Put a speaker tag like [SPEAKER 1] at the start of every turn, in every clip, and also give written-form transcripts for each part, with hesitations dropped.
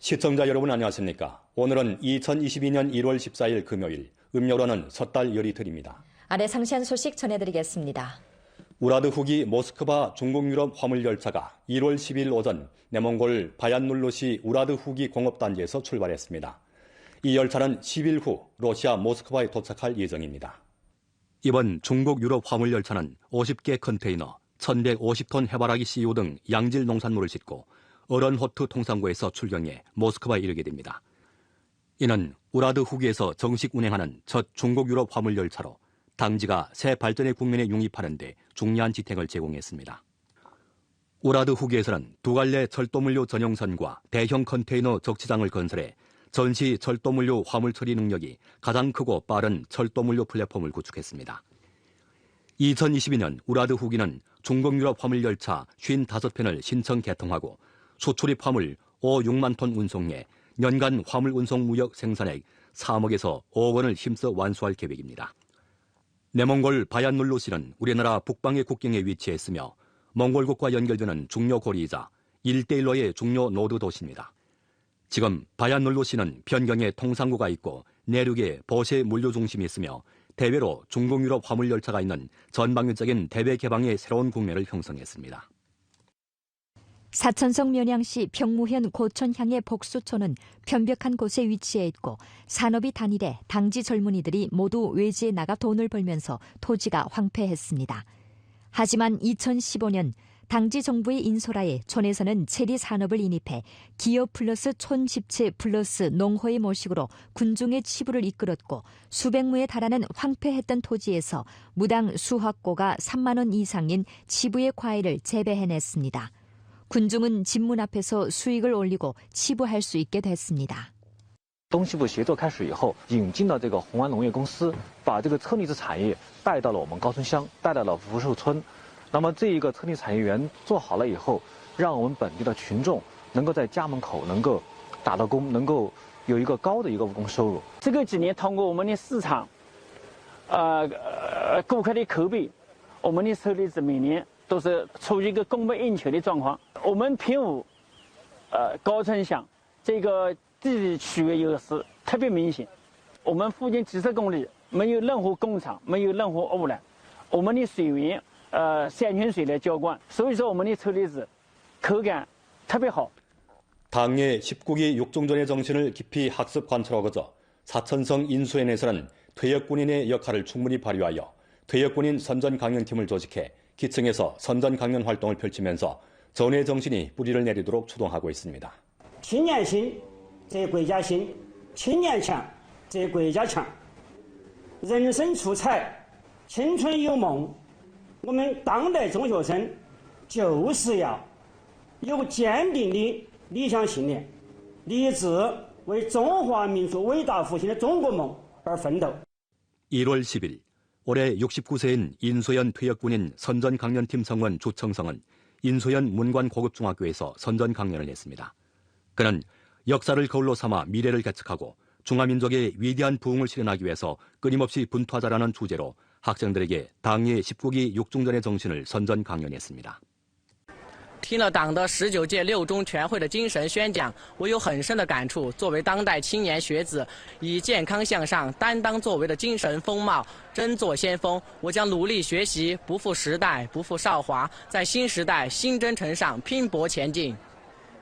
[SPEAKER 1] 시청자 여러분 안녕하십니까? 오늘은 2022년 1월 14일 금요일, 음료로는 섣달 열이틀입니다.
[SPEAKER 2] 아래 상세한 소식 전해드리겠습니다.
[SPEAKER 1] 우라드 후기 모스크바 중국 유럽 화물열차가 1월 10일 오전 내몽골 바얀눌루시 우라드 후기 공업단지에서 출발했습니다. 이 열차는 10일 후 러시아 모스크바에 도착할 예정입니다. 이번 중국 유럽 화물열차는 50개 컨테이너, 1150톤 해바라기 씨유 등 양질 농산물을 싣고 어런호트 통상고에서 출경해 모스크바에 이르게 됩니다. 이는 우라드 후기에서 정식 운행하는 첫 중국 유럽 화물열차로 당지가 새 발전의 국면에 융입하는 데 중요한 지탱을 제공했습니다. 우라드 후기에서는 두 갈래 철도물류 전용선과 대형 컨테이너 적치장을 건설해 전시 철도물류 화물 처리 능력이 가장 크고 빠른 철도물류 플랫폼을 구축했습니다. 2022년 우라드 후기는 중국 유럽 화물열차 55편을 신청 개통하고 수출입 화물 6만 톤 운송에 연간 화물 운송 무역 생산액 3억에서 5억 원을 힘써 완수할 계획입니다. 내몽골 바얀눌루시는 우리나라 북방의 국경에 위치했으며 몽골국과 연결되는 중요 고리이자 1대1로의 중요 노드 도시입니다. 지금 바얀눌루시는 변경에 통상구가 있고 내륙에 버세 물류 중심이 있으며 대외로 중국 유럽 화물열차가 있는 전방위적인 대외 개방의 새로운 국면을 형성했습니다.
[SPEAKER 2] 사천성 면양시 평무현 고천향의 복수촌은 편벽한 곳에 위치해 있고 산업이 단일해 당지 젊은이들이 모두 외지에 나가 돈을 벌면서 토지가 황폐했습니다. 하지만 2015년 당지 정부의 인솔하에 촌에서는 체리 산업을 인입해 기업 플러스 촌 집체 플러스 농호의 모식으로 군중의 치부를 이끌었고 수백 무에 달하는 황폐했던 토지에서 무당 수확고가 3만 원 이상인 치부의 과일을 재배해냈습니다. 군중은 집문 앞에서 수익을 올리고 치부할 수 있게 됐습니다.
[SPEAKER 3] 东西部协作开始以后，引进了这个红安农业公司，把这个车厘子产业带到了我们高村乡，带到了福寿村。那么这一个车厘产业园做好了以后，让我们本地的群众能够在家门口能够打到工，能够有一个高的一个务工收入。
[SPEAKER 4] 这个几年通过我们的市场，顾客的口碑，我们的车厘子每年都是处于一个供不应求的状况。我们平武，高村乡这个地区的优势特别明显。我们附近几十公里没有任何工厂，没有任何污染，我们的水源山泉水来浇灌，所以说我们的车厘子口感特别好。
[SPEAKER 1] 당의 19기 육중전의 정신을 깊이 학습 관철하고자 사천성 인수엔에서는 퇴역군인의 역할을 충분히 발휘하여 퇴역군인 선전 강연팀을 조직해 기층에서 선전 강연 활동을 펼치면서 전의 정신이 뿌리를 내리도록 추동하고 있습니다.
[SPEAKER 5] 青年兴则国家兴，青年强则国家强。人生出彩，青春有梦。我们当代中学生就是要有坚定的理想信念，立志为中华民族伟大复兴的中国梦而奋斗。
[SPEAKER 1] 1월 10일 올해 69세인 인소연 퇴역군인 선전 강연팀 성원 주청성은 인소연 문관 고급중학교에서 선전 강연을 했습니다. 그는 역사를 거울로 삼아 미래를 개척하고 중화민족의 위대한 부흥을 실현하기 위해서 끊임없이 분투하자라는 주제로 학생들에게 당의 19기 육중전의 정신을 선전 강연했습니다.
[SPEAKER 6] 听了党的19届六中全会的精神宣讲，我有很深的感触。作为当代青年学子，以健康向上、担当作为的精神风貌，争做先锋。我将努力学习，不负时代，不负韶华，在新时代新征程上拼搏前进。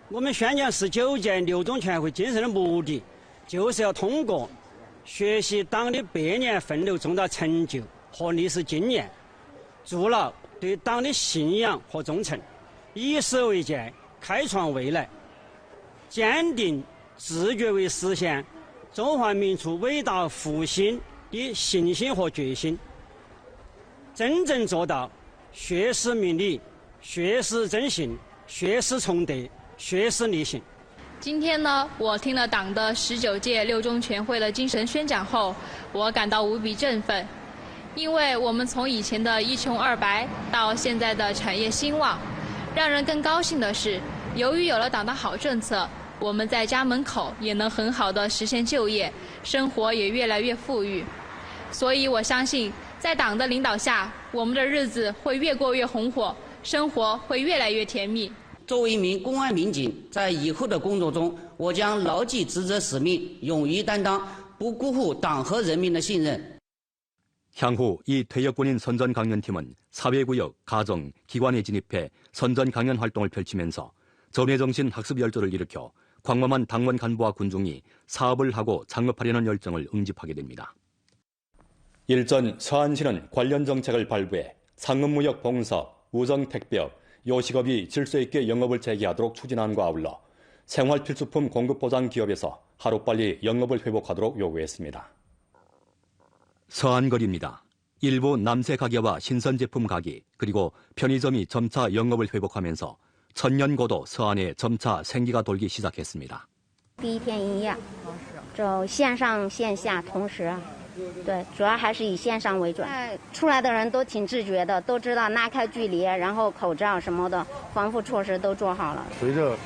[SPEAKER 5] 我们宣讲19届六中全会精神的目的，就是要通过学习党的百年奋斗重大成就和历史经验，筑牢对党的信仰和忠诚。 以史为鉴，开创未来，坚定自觉为实现中华民族伟大复兴的信心和决心，真正做到学识明理、学识正信、学识崇德、学识力行。
[SPEAKER 7] 今天呢，我听了党的19届六中全会的精神宣讲后，我感到无比振奋，因为我们从以前的一穷二白到现在的产业兴旺。 让人更高兴的是，由于有了党的好政策，我们在家门口也能很好的实现就业，生活也越来越富裕。所以我相信，在党的领导下，我们的日子会越过越红火，生活会越来越甜蜜。
[SPEAKER 8] 作为一名公安民警，在以后的工作中，我将牢记职责使命，勇于担当，不辜负党和人民的信任。
[SPEAKER 1] 향후 이 퇴역군인 선전 강연팀은 사회구역, 가정, 기관에 진입해 선전 강연 활동을 펼치면서 전해정신 학습 열조를 일으켜 광범한 당원 간부와 군중이 사업을 하고 창업하려는 열정을 응집하게 됩니다. 일전 서안시는 관련 정책을 발부해 상업무역 봉사업, 우정택배업, 요식업이 질서 있게 영업을 재개하도록 추진한과 아울러 생활필수품 공급보장 기업에서 하루빨리 영업을 회복하도록 요구했습니다. 서안거리입니다. 일부 남새 가게와 신선제품 가게 그리고 편의점이 점차 영업을 회복하면서 천년고도 서안에 점차 생기가 돌기 시작했습니다.
[SPEAKER 9] 第一天营业，就线上线下同时，对，主要还是以线上为准。出来的人都挺自觉的，都知道拉开距离，然后口罩什么的防护措施都做好了。
[SPEAKER 10] 随着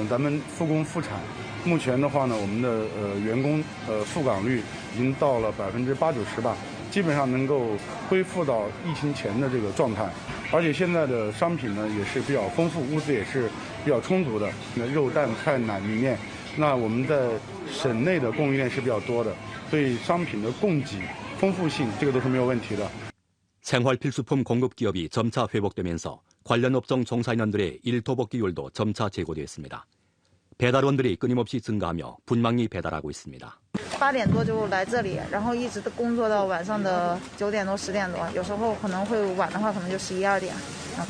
[SPEAKER 10] 咱们复工复产，目前的话呢，我们的员工复岗率已经到了80%-90%吧，基本上能够恢复到疫情前的这个状态。而且现在的商品呢也是比较丰富，物资也是比较充足的，肉蛋菜奶米面，那我们在省内的供应链是比较多的，所以商品的供给丰富性这个都是没有问题的。
[SPEAKER 1] 생활필수품 공급 기업이 점차 회복되면서 관련 업종 종사인원들의 일토복귀율도 점차 제고됐습니다. 배달원들이 끊임없이 증가하며 분망이 배달하고 있습니다.
[SPEAKER 11] 8点多就来这里，然后一直工作到晚上的9点多、10点多，有时候可能会晚的话，可能就11、12点。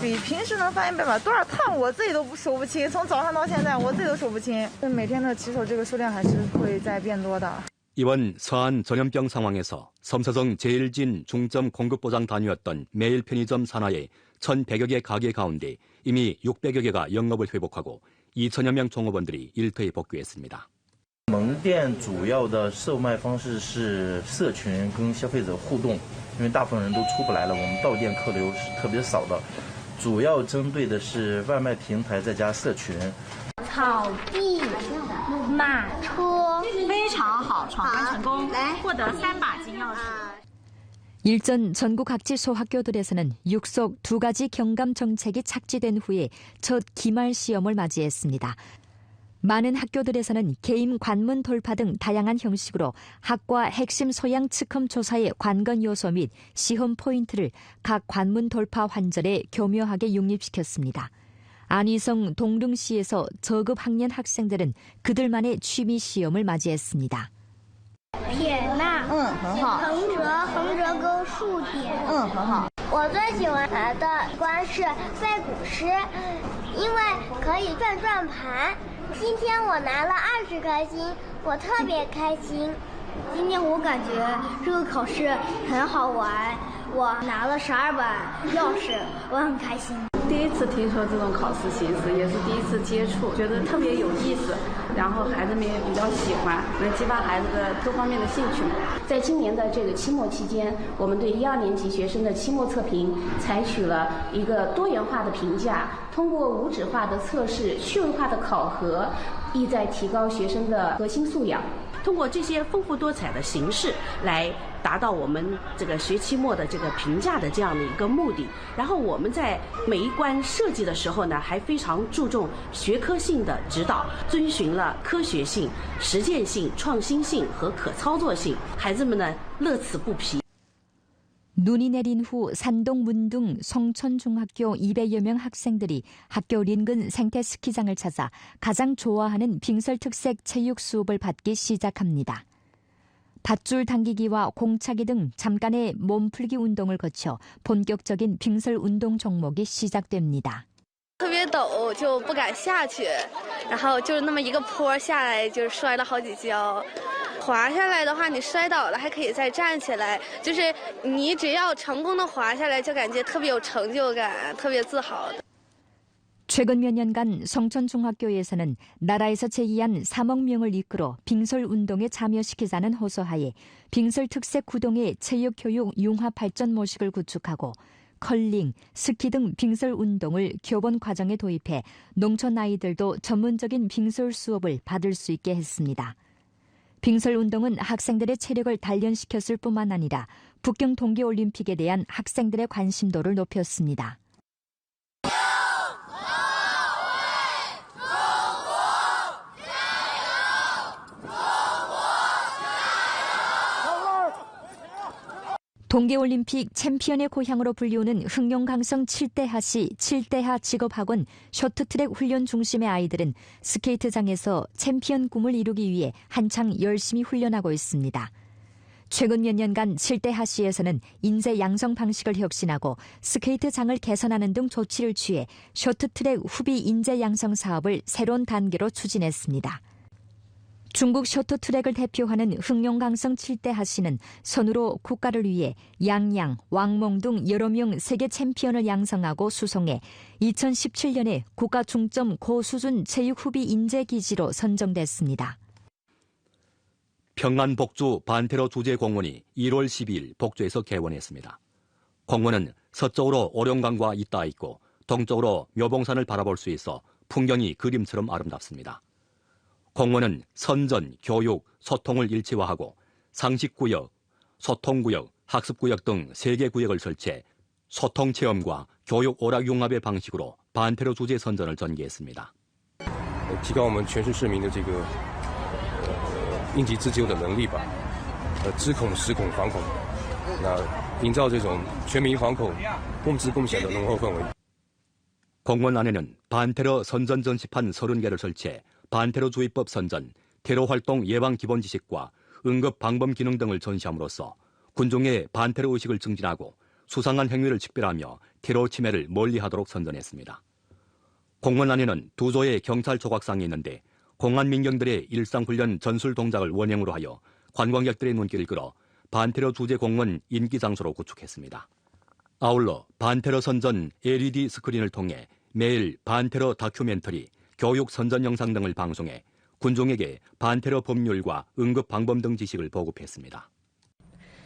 [SPEAKER 11] 比平时能翻1倍吧，多少趟我自己都数不清，从早上到现在我自己都数不清。每天的骑手这个数量还是会在变多的。
[SPEAKER 1] 이번 서안 전염병 상황에서 섬서정 제일진 중점 공급보장 단위였던 매일 편의점 산하의 1,100여 개 가게 가운데 이미 600여 개가 영업을 회복하고 2,000여 명 종업원들이 일터에 복귀했습니다.
[SPEAKER 12] 门店主要的售卖方式是社群跟消费者互动，因为大部分人都出不来了，我们到店客流是特别少的，主要针对的是外卖平台再加社群。
[SPEAKER 13] 草地、马车非常好，闯关成功，获得3把金钥匙。
[SPEAKER 2] 일전 전국 각지 소학교들에서는 육속 2가지 경감 정책이 착지된 후에 첫 기말 시험을 맞이했습니다. 많은 학교들에서는 개임 관문 돌파 등 다양한 형식으로 학과 핵심 소양 측험 조사의 관건 요소 및 시험 포인트를 각 관문 돌파 환절에 교묘하게 육립시켰습니다. 안희성 동릉시에서 저급 학년 학생들은 그들만의 취미 시험을 맞이했습니다.
[SPEAKER 13] 撇捺，很好。横折钩竖点，很好。我最喜欢的关是背古诗，因为可以转盘。今天我拿了20颗星，我特别开心。今天我感觉这个考试很好玩，我拿了12把钥匙，我很开心。
[SPEAKER 14] 第一次听说这种考试形式，也是第一次接触，觉得特别有意思。然后孩子们也比较喜欢，能激发孩子的各方面的兴趣。
[SPEAKER 15] 在今年的这个期末期间，我们对1、2年级学生的期末测评采取了一个多元化的评价，通过无纸化的测试、趣味化的考核，意在提高学生的核心素养。
[SPEAKER 16] 通过这些丰富多彩的形式来达到我们这个学期末的这个评价的这样的一个目的。然后我们在每一关设计的时候呢，还非常注重学科性的指导，遵循了科学性、实践性、创新性和可操作性。孩子们呢乐此不疲。
[SPEAKER 2] 눈이 내린 후 산동 문둥 성천중학교 200여 명 학생들이 학교 인근 생태 스키장을 찾아 가장 좋아하는 빙설특색 체육 수업을 받기 시작합니다. 밧줄 당기기와 공차기 등 잠깐의 몸풀기 운동을 거쳐 본격적인 빙설 운동 종목이 시작됩니다.
[SPEAKER 17] 特别陡，就不敢下去，然后就是那么一个坡下来，就是摔了好几跤。滑下来的话，你摔倒了还可以再站起来，就是你只要成功的滑下来，就感觉特别有成就感，特别自豪。
[SPEAKER 2] 최근 몇 년간 성천중학교에서는 나라에서 제기한 3억 명을 이끌어 빙설 운동에 참여시키자는 호소하에 빙설 특색 구동의 체육 교육 융합 발전 모식을 구축하고 컬링, 스키 등 빙설 운동을 교본 과정에 도입해 농촌 아이들도 전문적인 빙설 수업을 받을 수 있게 했습니다. 빙설 운동은 학생들의 체력을 단련시켰을 뿐만 아니라 북경 동계올림픽에 대한 학생들의 관심도를 높였습니다. 동계올림픽 챔피언의 고향으로 불리우는 흑룡강성 7대하시 7대하 직업학원 쇼트트랙 훈련 중심의 아이들은 스케이트장에서 챔피언 꿈을 이루기 위해 한창 열심히 훈련하고 있습니다. 최근 몇 년간 7대하시에서는 인재 양성 방식을 혁신하고 스케이트장을 개선하는 등 조치를 취해 쇼트트랙 후비 인재 양성 사업을 새로운 단계로 추진했습니다. 중국 쇼트트랙을 대표하는 흑룡강성 7대하시는 선으로 국가를 위해 양양, 왕몽 등 여러 명 세계 챔피언을 양성하고 수송해 2017년에 국가 중점 고수준 체육 후비 인재 기지로 선정됐습니다.
[SPEAKER 1] 평안 복주 반테러 주재 공원이 1월 12일 복주에서 개원했습니다. 공원은 서쪽으로 오룡강과 잇닿아 있고 동쪽으로 묘봉산을 바라볼 수 있어 풍경이 그림처럼 아름답습니다. 공원은 선전, 교육, 소통을 일체화하고 상식구역, 소통구역, 학습구역 등 3개 구역을 설치해 소통체험과 교육 오락융합의 방식으로 반테러 주재 선전을 전개했습니다.
[SPEAKER 18] 提高我们全市市民的这个应急自救的能力吧，知恐识恐防恐，那营造这种全民防恐、共知共享的浓厚氛围。
[SPEAKER 1] 공원 안에는 반테러 선전 전시판 30개를 설치해 반테러 주의법 선전, 테러 활동 예방 기본 지식과 응급 방범 기능 등을 전시함으로써 군중의 반테러 의식을 증진하고 수상한 행위를 식별하며 테러 침해를 멀리하도록 선전했습니다. 공원 안에는 2조의 경찰 조각상이 있는데 공안 민경들의 일상훈련 전술 동작을 원형으로 하여 관광객들의 눈길을 끌어 반테러 주재 공원 인기 장소로 구축했습니다. 아울러 반테러 선전 LED 스크린을 통해 매일 반테러 다큐멘터리, 교육 선전 영상 등을 방송해 군중에게 반테러 법률과 응급 방법 등 지식을 보급했습니다.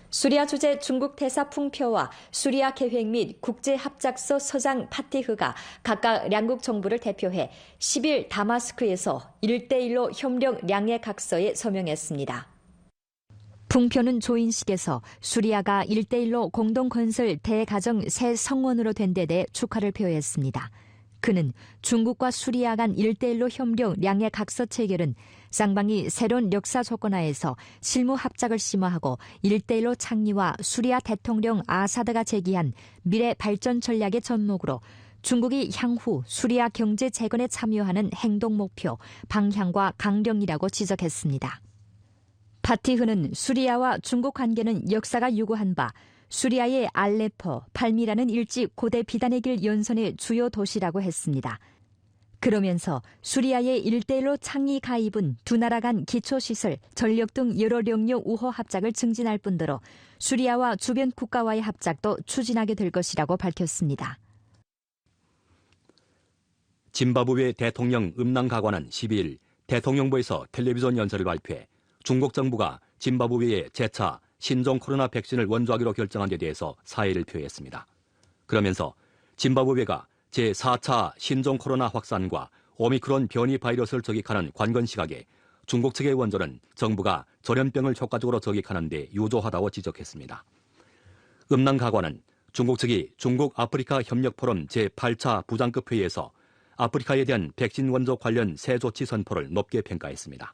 [SPEAKER 2] 수리아 주재 중국 대사 풍표와 수리아 계획 및 국제합작서 서장 파티흐가 각각 양국 정부를 대표해 10일 다마스크에서 1대1로 협력 양해 각서에 서명했습니다. 풍표는 조인식에서 수리아가 1대1로 공동건설 대가정 새 성원으로 된 데 대해 축하를 표했습니다. 그는 중국과 수리아 간 1대1로 협력 양해 각서 체결은 쌍방이 새로운 역사 조건하에서 실무 합작을 심화하고 1대1로 창리와 수리아 대통령 아사드가 제기한 미래 발전 전략의 전목으로 중국이 향후 수리아 경제 재건에 참여하는 행동 목표, 방향과 강령이라고 지적했습니다. 파티흐는 수리아와 중국 관계는 역사가 요구한 바 수리아의 알레포, 팔미라는 일찍 고대 비단의 길 연선의 주요 도시라고 했습니다. 그러면서 수리아의 1대1로 창의 가입은 두 나라 간 기초시설, 전력 등 여러領域 우호 합작을 증진할 뿐더러 수리아와 주변 국가와의 합작도 추진하게 될 것이라고 밝혔습니다.
[SPEAKER 1] 짐바브웨 대통령 음낭가관은 12일 대통령부에서 텔레비전 연설을 발표해 중국 정부가 짐바브웨에 재차 신종 코로나 백신을 원조하기로 결정한 데 대해서 사의를 표했습니다. 그러면서 짐바브웨가 제4차 신종 코로나 확산과 오미크론 변이 바이러스를 저격하는 관건 시각에 중국 측의 원조는 정부가 전염병을 효과적으로 저격하는 데 유조하다고 지적했습니다. 음낭가관은 중국 측이 중국 아프리카 협력 포럼 제8차 부장급 회의에서 아프리카에 대한 백신 원조 관련 새 조치 선포를 높게 평가했습니다.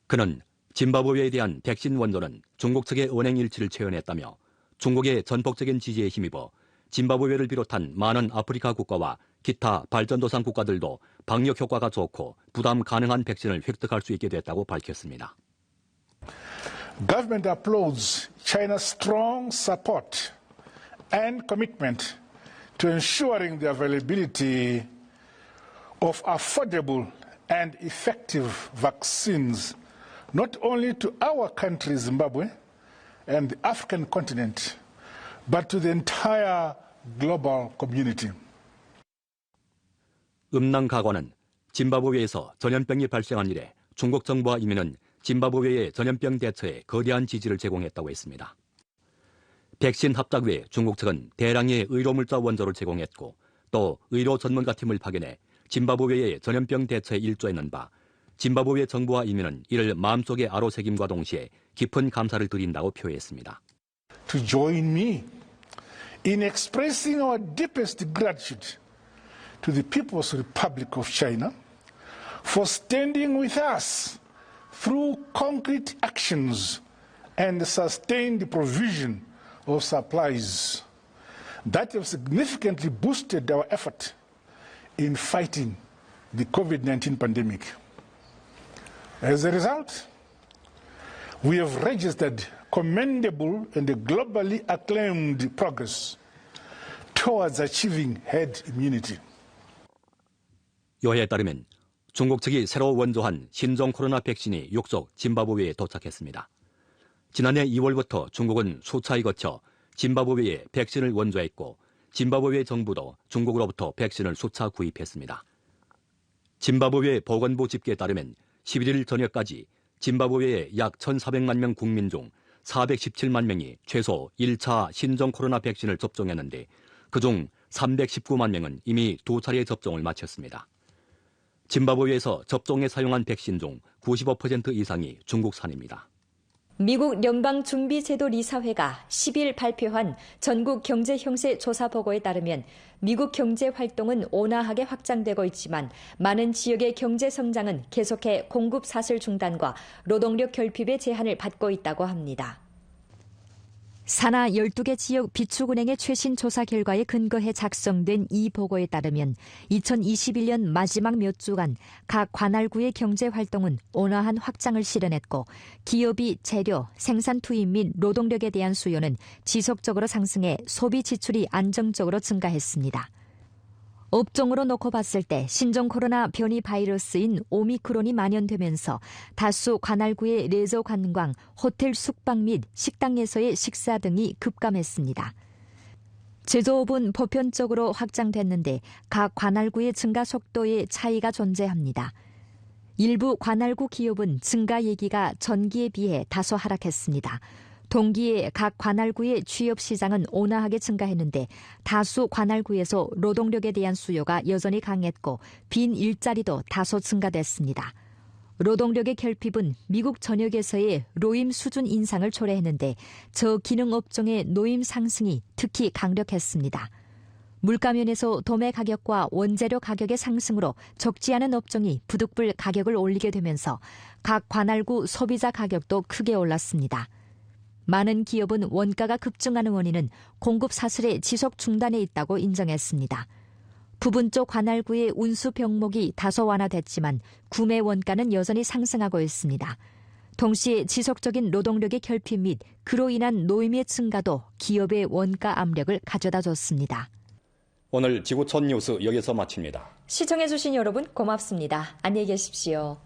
[SPEAKER 1] 그는 짐바브웨에 대한 백신 원조는 중국 측의 언행 일치를 체현했다며 중국의 전폭적인 지지에 힘입어 짐바브웨를 비롯한 많은 아프리카 국가와 기타 발전도상 국가들도 방역 효과가 좋고 부담 가능한 백신을 획득할 수 있게 됐다고 밝혔습니다.
[SPEAKER 19] Government applauds China's strong support and commitment to ensuring the availability of affordable and effective vaccines not only to our country, Zimbabwe, and the African continent, but to the entire global community.
[SPEAKER 1] 음낭가관은 짐바브웨에서 전염병이 발생한 이래 중국 정부와 이민은 짐바브웨의 전염병 대처에 거대한 지지를 제공했다고 했습니다. 백신 합작 외에 중국 측은 대량의 의료물자 원조를 제공했고 또 의료 전문가팀을 파견해 짐바브웨의 전염병 대처에 일조했는 바 짐바브웨 정부와 이민은 이를 마음속에 아로새김과 동시에 깊은 감사를 드린다고 표했습니다.
[SPEAKER 19] To join me in expressing our deepest gratitude to the People's Republic of China for standing with us through concrete actions and sustained provision of supplies that have significantly boosted our effort in fighting the COVID-19 pandemic. As a result, we have registered commendable and globally acclaimed progress towards achieving herd immunity.
[SPEAKER 1] 여해에 따르면 중국 측이 새로 원조한 신종 코로나 백신이 육속 짐바브웨에 도착했습니다. 지난해 2월부터 중국은 수차에 거쳐 짐바브웨에 백신을 원조했고 짐바브웨 정부도 중국으로부터 백신을 수차 구입했습니다. 짐바브웨 보건부 집계에 따르면 11일 저녁까지 짐바브웨의 약 1,400만 명 국민 중 417만 명이 최소 1차 신종 코로나 백신을 접종했는데 그중 319만 명은 이미 2차례 접종을 마쳤습니다. 짐바브웨에서 접종에 사용한 백신 중 95% 이상이 중국산입니다.
[SPEAKER 2] 미국 연방준비제도 이사회가 10일 발표한 전국 경제 형세 조사 보고에 따르면 미국 경제 활동은 온화하게 확장되고 있지만 많은 지역의 경제 성장은 계속해 공급 사슬 중단과 노동력 결핍의 제한을 받고 있다고 합니다. 산하 12개 지역 비축은행의 최신 조사 결과에 근거해 작성된 이 보고에 따르면 2021년 마지막 몇 주간 각 관할구의 경제 활동은 온화한 확장을 실현했고 기업이 재료, 생산 투입 및 노동력에 대한 수요는 지속적으로 상승해 소비 지출이 안정적으로 증가했습니다. 업종으로 놓고 봤을 때 신종 코로나 변이 바이러스인 오미크론이 만연되면서 다수 관할구의 레저 관광, 호텔 숙박 및 식당에서의 식사 등이 급감했습니다. 제조업은 보편적으로 확장됐는데 각 관할구의 증가 속도에 차이가 존재합니다. 일부 관할구 기업은 증가 얘기가 전기에 비해 다소 하락했습니다. 동기에 각 관할구의 취업 시장은 온화하게 증가했는데 다수 관할구에서 노동력에 대한 수요가 여전히 강했고 빈 일자리도 다소 증가됐습니다. 노동력의 결핍은 미국 전역에서의 노임 수준 인상을 초래했는데 저기능 업종의 노임 상승이 특히 강력했습니다. 물가면에서 도매 가격과 원재료 가격의 상승으로 적지 않은 업종이 부득불 가격을 올리게 되면서 각 관할구 소비자 가격도 크게 올랐습니다. 많은 기업은 원가가 급증하는 원인은 공급 사슬의 지속 중단에 있다고 인정했습니다. 부분적 관할구의 운수 병목이 다소 완화됐지만 구매 원가는 여전히 상승하고 있습니다. 동시에 지속적인 노동력의 결핍 및 그로 인한 노임의 증가도 기업의 원가 압력을 가져다 줬습니다.
[SPEAKER 1] 오늘 지구촌 뉴스 여기서 마칩니다.
[SPEAKER 2] 시청해주신 여러분 고맙습니다. 안녕히 계십시오.